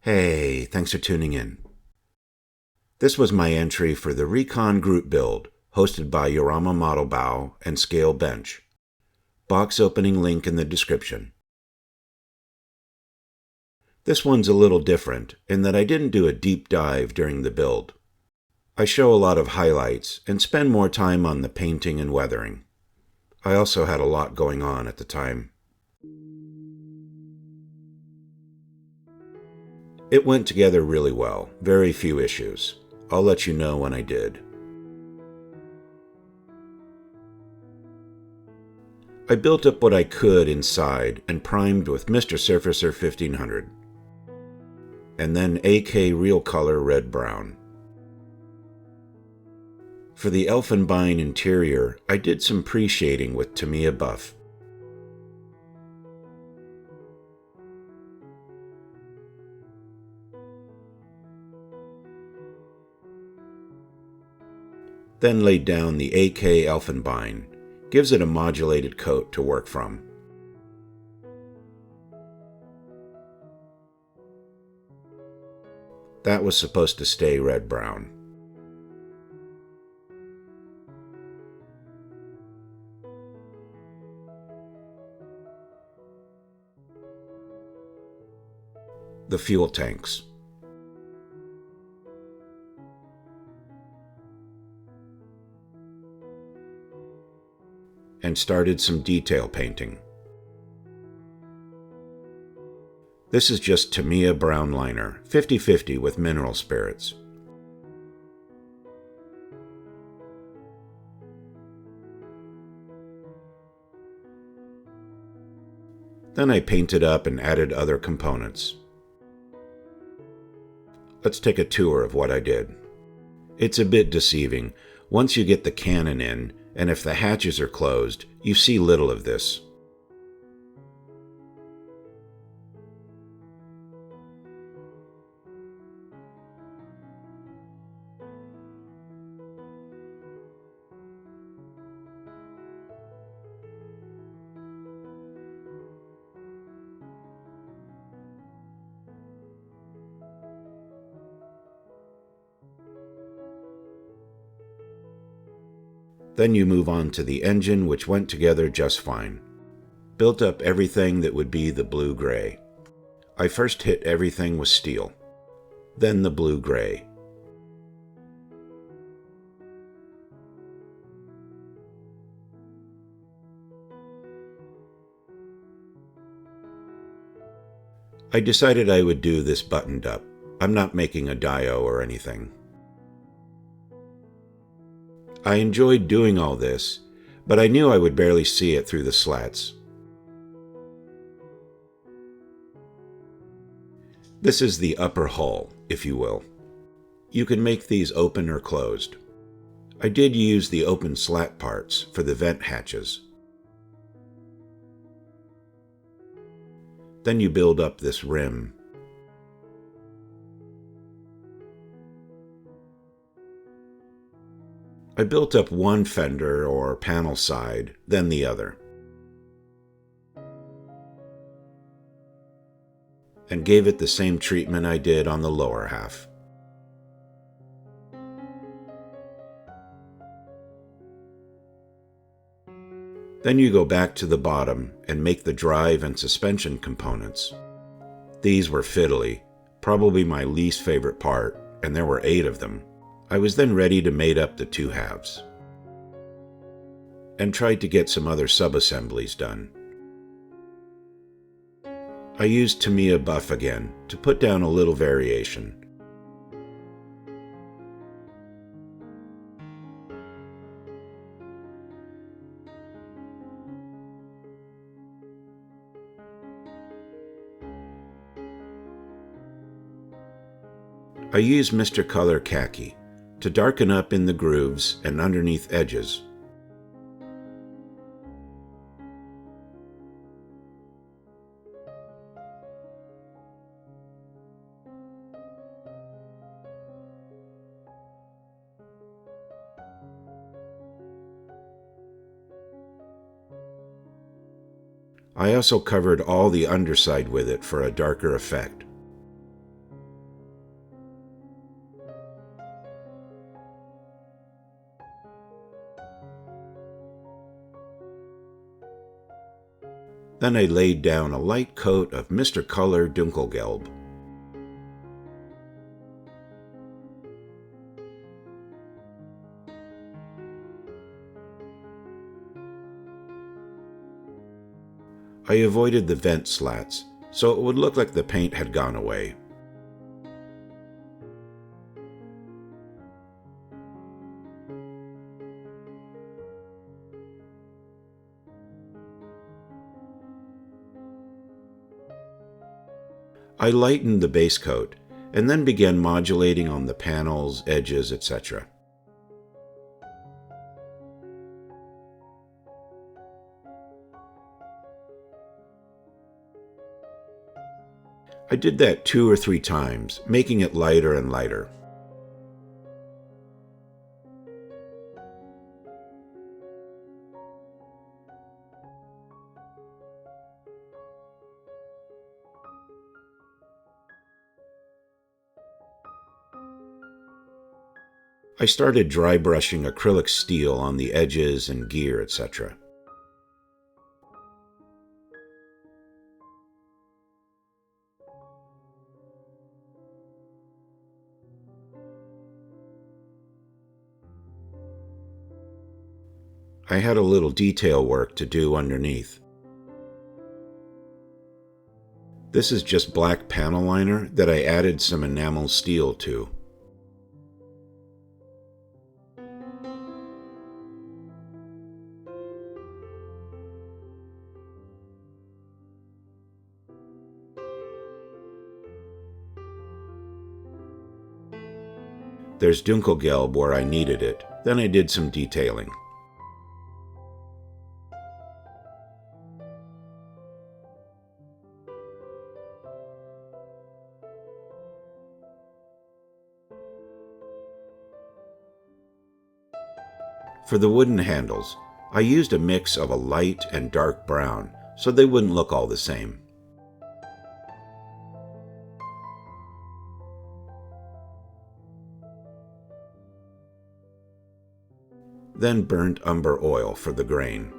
Hey, thanks for tuning in. This was my entry for the Recon group build, hosted by Yorama Model Bow and Scale Bench. Box opening link in the description. This one's a little different in that I didn't do a deep dive during the build. I show a lot of highlights and spend more time on the painting and weathering. I also had a lot going on at the time. It went together really well, very few issues. I'll let you know when I did. I built up what I could inside and primed with Mr. Surfacer 1500. And then AK Real Color Red-Brown. For the Elfenbein interior, I did some pre-shading with Tamiya Buff. Then laid down the AK Elfenbein, gives it a modulated coat to work from. That was supposed to stay red-brown. The fuel tanks. And started some detail painting. This is just Tamiya brown liner, 50-50 with mineral spirits. Then I painted up and added other components. Let's take a tour of what I did. It's a bit deceiving. Once you get the cannon in, and if the hatches are closed, you see little of this. Then you move on to the engine, which went together just fine. Built up everything that would be the blue-gray. I first hit everything with steel, then the blue-gray. I decided I would do this buttoned up. I'm not making a dio or anything. I enjoyed doing all this, but I knew I would barely see it through the slats. This is the upper hull, if you will. You can make these open or closed. I did use the open slat parts for the vent hatches. Then you build up this rim. I built up one fender or panel side, then the other, and gave it the same treatment I did on the lower half. Then you go back to the bottom and make the drive and suspension components. These were fiddly, probably my least favorite part, and there were 8 of them. I was then ready to mate up the 2 halves, and tried to get some other sub-assemblies done. I used Tamiya Buff again to put down a little variation. I used Mr. Color Khaki to darken up in the grooves and underneath edges. I also covered all the underside with it for a darker effect. Then I laid down a light coat of Mr. Color Dunkelgelb. I avoided the vent slats, so it would look like the paint had gone away. I lightened the base coat, and then began modulating on the panels, edges, etc. I did that 2 or 3 times, making it lighter and lighter. I started dry brushing acrylic steel on the edges and gear, etc. I had a little detail work to do underneath. This is just black panel liner that I added some enamel steel to. There's Dunkelgelb where I needed it, then I did some detailing. For the wooden handles, I used a mix of a light and dark brown, so they wouldn't look all the same. Then burnt umber oil for the grain.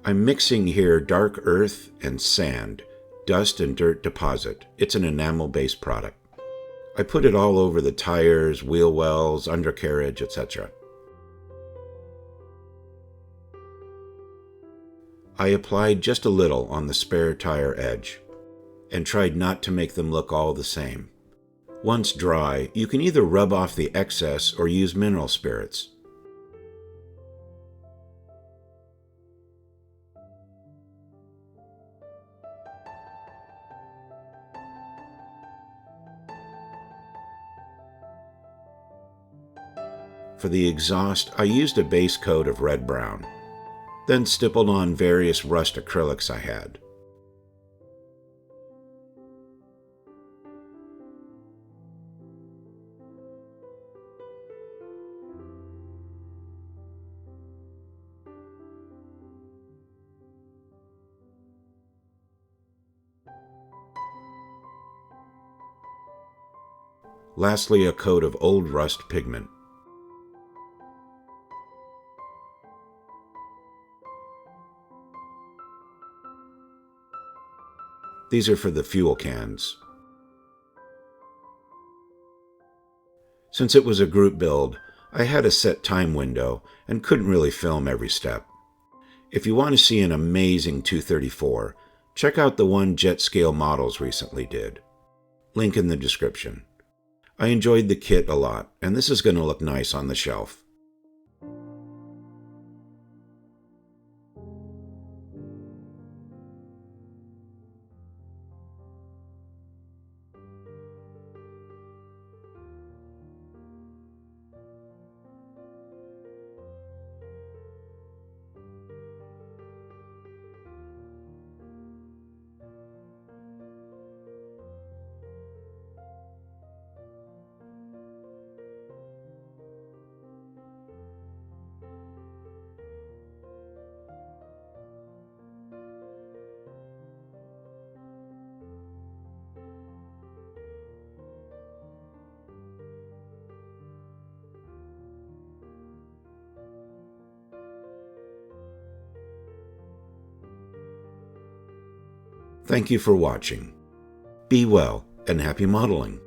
I'm mixing here dark earth and sand, dust and dirt deposit. It's an enamel-based product. I put it all over the tires, wheel wells, undercarriage, etc. I applied just a little on the spare tire edge, and tried not to make them look all the same. Once dry, you can either rub off the excess or use mineral spirits. For the exhaust, I used a base coat of red-brown, then stippled on various rust acrylics I had. Lastly, a coat of old rust pigment. These are for the fuel cans. Since it was a group build, I had a set time window and couldn't really film every step. If you want to see an amazing 234, check out the one Jet Scale Models recently did. Link in the description. I enjoyed the kit a lot, and this is going to look nice on the shelf. Thank you for watching. Be well and happy modeling.